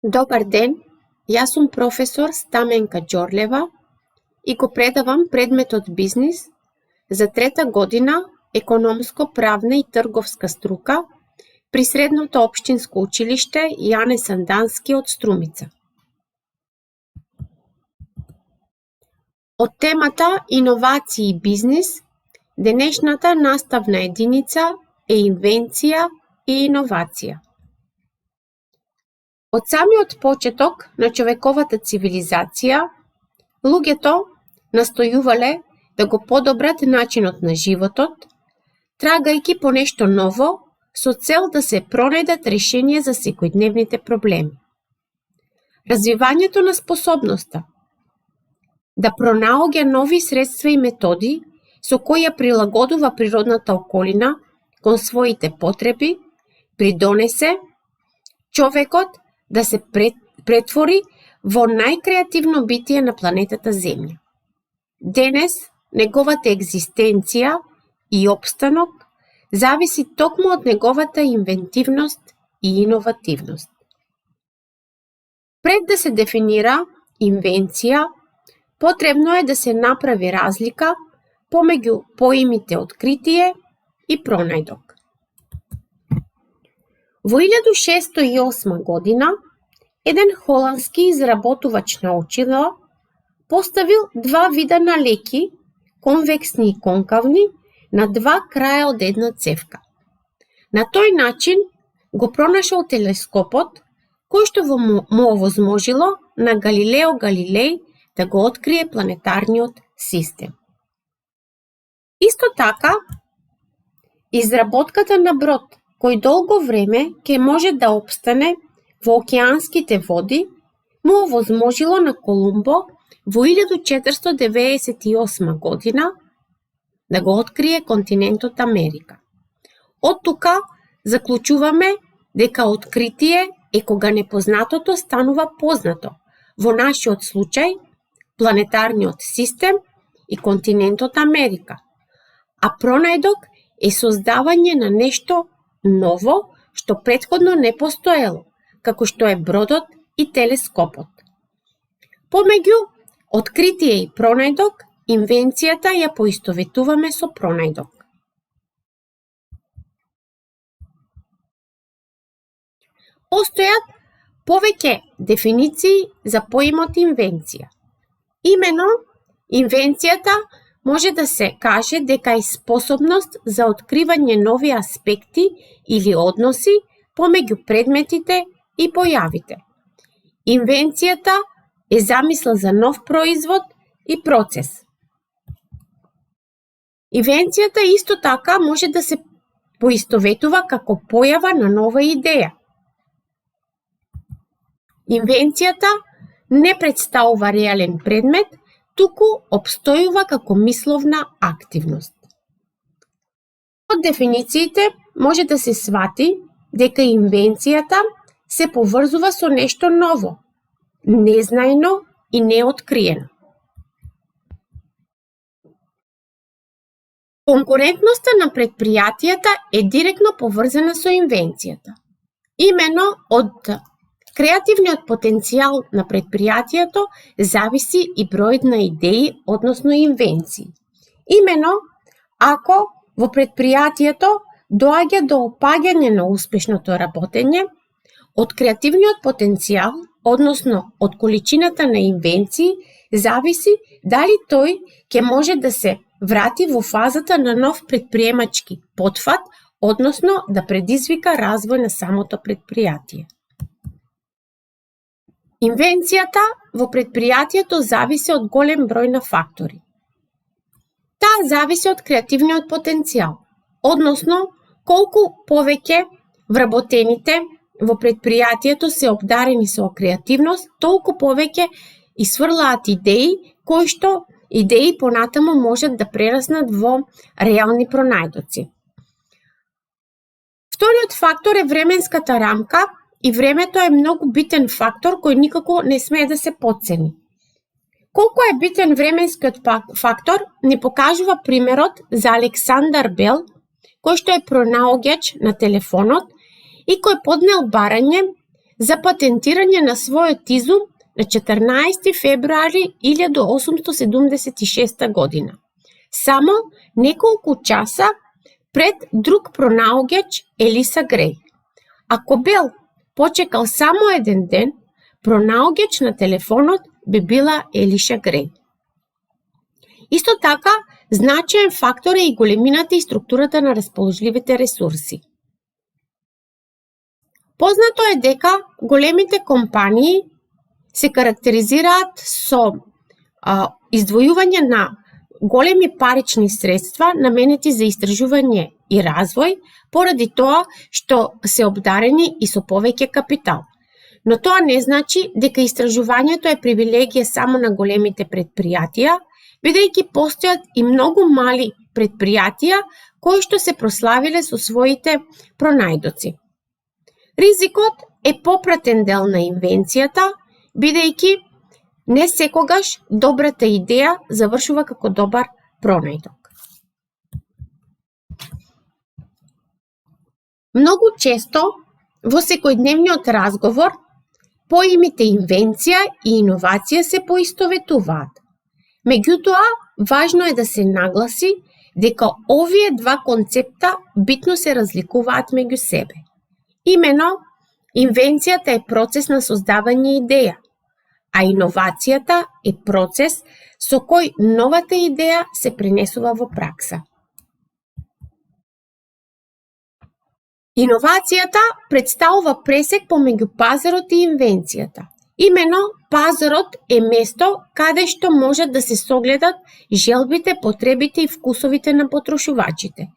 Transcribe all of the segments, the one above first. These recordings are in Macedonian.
Добар ден, јас сум професор Стаменка Ѓорлева и го предавам предметот бизнис за трета година економско-правна и трговска струка при Средното општинско училиште Јане Сандански од Струмица. Од темата иновации и бизнис, денешната наставна единица е инвенција и иновација. Од самиот почеток на човековата цивилизација, луѓето настојувале да го подобрат начинот на животот, трагајќи по нешто ново со цел да се пронајдат решенија за секојдневните проблеми. Развивањето на способноста да пронаоѓа нови средства и методи со кои ја прилагодува природната околина кон своите потреби, придонесе човекот да се претвори во најкреативно битие на планетата Земја. Денес, неговата екзистенција и опстанок зависи токму од неговата инвентивност и иновативност. Пред да се дефинира инвенција, потребно е да се направи разлика помеѓу поимите откритие и пронајдок. Во 1608 година, еден холандски изработувач на очила поставил два вида на леки, конвексни и конкавни, на два краја од една цевка. На тој начин го пронашол телескопот, кој што му овозможило на Галилео Галилеј да го открие планетарниот систем. Исто така, изработката на брод, кој долго време ќе може да опстане во океанските води, му овозможило на Колумбо во 1498 година да го открие континентот Америка. Од тука заклучуваме дека откритие е кога непознатото станува познато, во нашиот случај планетарниот систем и континентот Америка, а пронајдок е создавање на нешто ново што претходно не постоело, како што е бродот и телескопот. Помеѓу откритие и пронајдок, инвенцијата ја поистоветуваме со пронајдок. Постојат повеќе дефиниции за поимот инвенција. Имено, инвенцијата може да се каже дека е способност за откривање нови аспекти или односи помеѓу предметите и појавите. Инвенцијата е замисла за нов производ и процес. Инвенцијата исто така може да се поистоветува како појава на нова идеја. Инвенцијата не представува реален предмет, туку обстојува како мисловна активност. Од дефинициите може да се свати дека инвенцијата се поврзува со нешто ново, незнаено и неоткриено. Конкурентноста на предпријатијата е директно поврзана со инвенцијата. Имено од креативниот потенцијал на предпријатието зависи и бројот на идеи, односно инвенции. Имено, ако во предпријатието доаѓа до опаѓање на успешното работење, од креативниот потенцијал, односно од количината на инвенции, зависи дали тој ќе може да се врати во фазата на нов предприемачки потфат, односно да предизвика развој на самото предпријатие. Инвенцијата во предпријатието зависи од голем број на фактори. Таа зависи од креативниот потенцијал, односно колку повеќе вработените во предпријатието се обдарени со креативност, толку повеќе исфрлаат идеи, кои што идеи понатаму можат да прераснат во реални пронајдоци. Вториот фактор е временската рамка и времето е многу битен фактор кој никако не смее да се потцени. Колку е битен временскиот фактор ни покажува примерот за Александар Бел, кој што е пронаоѓач на телефонот и кој поднел барање за патентирање на својот изум на 14 февруари 1876 година, само неколку часа пред друг пронаугач Елиса Греј. Ако Бел почекал само еден ден, пронаугач на телефонот би била Елиша Греј. Исто така, значаен фактор е и големината и структурата на расположливите ресурси. Познато е дека големите компании се карактеризираат со издвојување на големи парични средства наменети за истражување и развој, поради тоа што се обдарени и со повеќе капитал. Но тоа не значи дека истражувањето е привилегија само на големите предпријатија, бидејќи постојат и многу мали предпријатија кои што се прославиле со своите пронајдоци. Ризикот е попратен дел на инвенцијата, бидејќи не секогаш добрата идеја завршува како добар пронајдок. Многу често во секојдневниот разговор поимите инвенција и иновација се поистоветуваат. Меѓутоа, важно е да се нагласи дека овие два концепта битно се разликуваат меѓу себе. Имено, инвенцијата е процес на создавање идеја, а иновацијата е процес со кој новата идеја се пренесува во пракса. Иновацијата представува пресек помеѓу пазарот и инвенцијата. Имено, пазарот е место каде што можат да се согледат желбите, потребите и вкусовите на потрошувачите.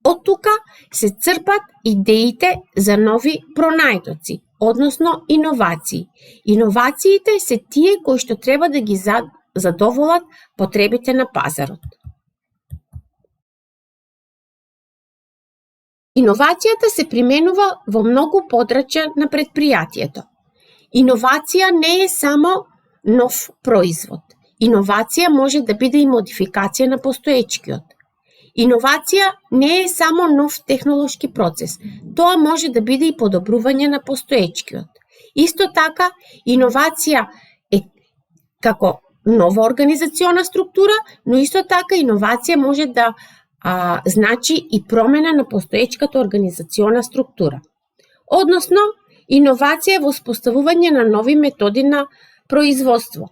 Од тука се црпат идеите за нови пронајдоци, односно иновации. Иновациите се тие кои што треба да ги задоволат потребите на пазарот. Иновацијата се применува во многу подрачја на предпријатието. Иновација не е само нов производ. Иновација може да биде и модификација на постоечкиот. Иновација не е само нов технолошки процес. Тоа може да биде и подобрување на постоечкиот. Исто така, иновација е како нова организациона структура, но исто така иновација може да значи и промена на постоечката организациона структура. Односно, иновација е воспоставување на нови методи на производство.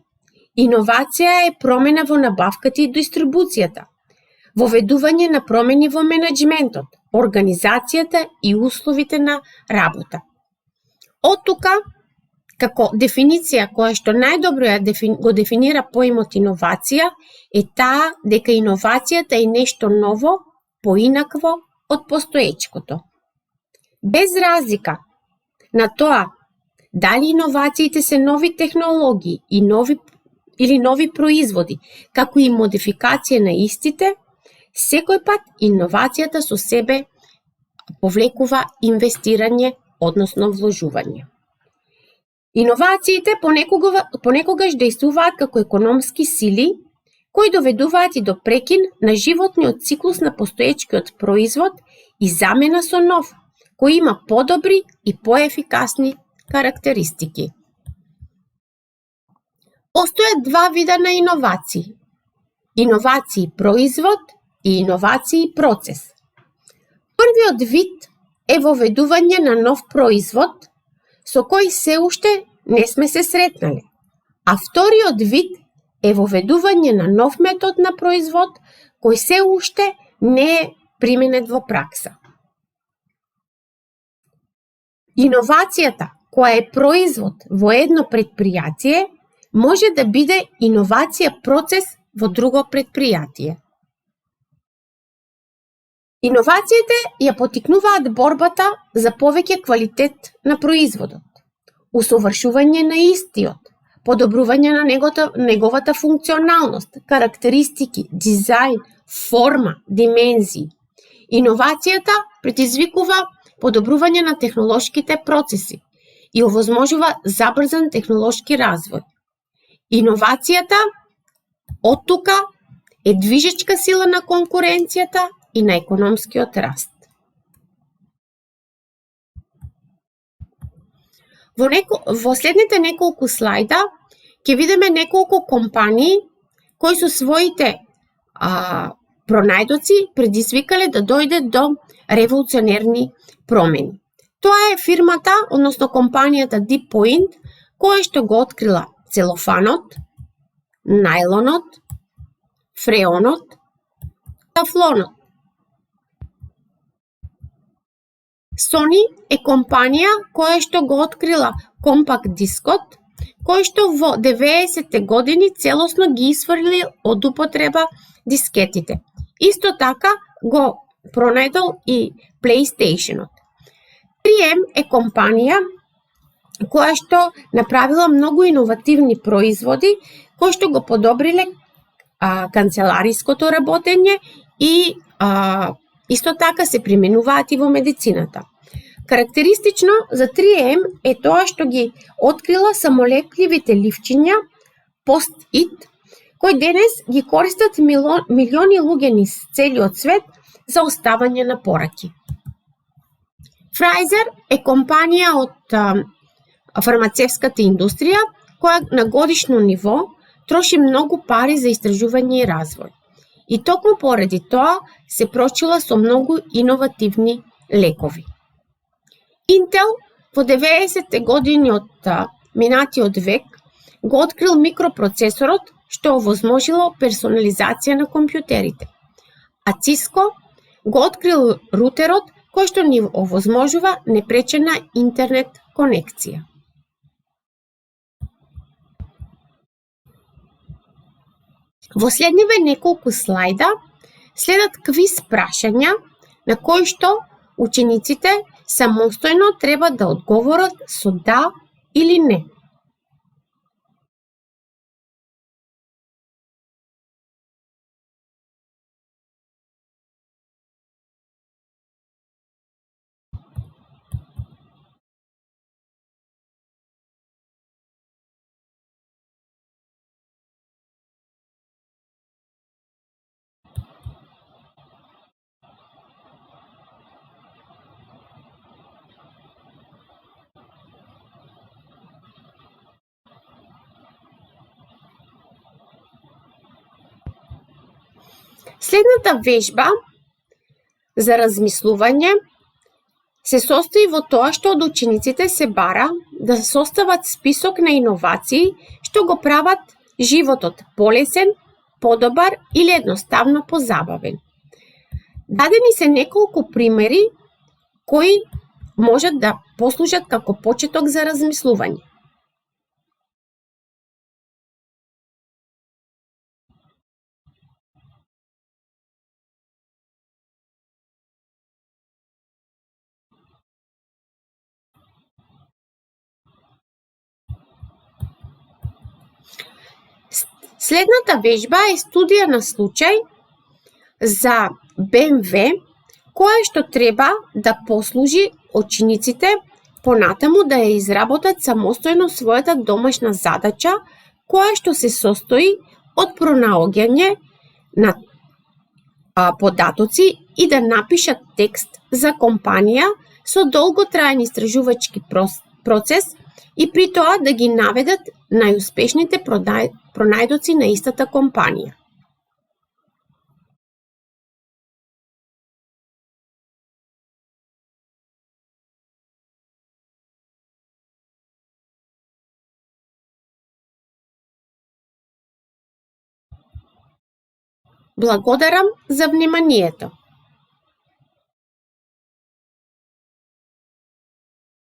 Иновација е промена во набавката и дистрибуцијата, воведување на промени во менеджментот, организацијата и условите на работа. Од тука, како дефиниција која што најдобро го дефинира поимот иновација, е таа дека иновацијата е нешто ново, поинакво од постоечкото. Без разлика на тоа дали иновациите се нови технологии или нови производи, како и модификација на истите, секој пат иновацијата со себе повлекува инвестирање, односно вложување. Иновациите понекогаш дејствуваат како економски сили, кои доведуваат и до прекин на животниот циклус на постоечкиот производ и замена со нов, кој има подобри и поефикасни карактеристики. Постојат два вида на иновации. Иновации производ и иновации процес. Првиот вид е воведување на нов производ со кој се уште не сме се сретнале, а вториот вид е воведување на нов метод на производ кој се уште не е применет во пракса. Иновацијата, која е производ во едно предпријатие, може да биде иновација процес во друго предпријатие. Иновациите ја потикнуваат борбата за повеќе квалитет на производот, усовршување на истиот, подобрување на неговата функционалност, карактеристики, дизајн, форма, димензии. Иновацијата предизвикува подобрување на технолошките процеси и овозможува забрзан технолошки развој. Иновацијата од тука е движечка сила на конкуренцијата и на економскиот раст. Во следните неколку слајда ќе видиме неколку компании кои со своите пронајдоци предизвикале да дојде до револуционерни промени. Тоа е фирмата, односно компанијата Deep Point, која што го открила целофанот, најлонот, фреонот, тафлонот. Sony е компанија која што го открила компакт дискот, кој што во 90-те години целосно ги исфрли од употреба дискетите. Исто така го пронајдол и PlayStation-от. 3M е компанија која што направила многу иновативни производи кои што го подобриле канцелариското работење и исто така се применуваат и во медицината. Карактеристично за 3M е тоа што ги открила самолепливите ливчиња Post-it, кои денес ги користат милиони луѓе низ целиот свет за оставање на пораки. Pfizer е компанија од фармацевската индустрија која на годишно ниво троши многу пари за истражување и развој. И токму поради тоа се прочила со многу иновативни лекови. Intel во 90-те години од минатиот век го открил микропроцесорот што овозможило персонализација на компјутерите. А Cisco го открил рутерот кој што ни овозможува непречена интернет конекција. Во следниве неколку слајда следат квиз прашања на кои што учениците самостојно треба да одговорат со да или не. Следната вежба за размислување се состои во тоа што од учениците се бара да состават список на иновации што го прават животот полесен, подобар или едноставно позабавен. Дадени се неколку примери кои можат да послужат како почеток за размислување. Следната вежба е студија на случај за BMW, која што треба да послужи учениците понатаму да ја изработат самостојно својата домашна задача, која што се состои од пронаоѓање на податоци и да напишат текст за компанија со долготраен истражувачки процес и при тоа да ги наведат најуспешните пронајдоци на истата компанија. Благодарам за вниманието.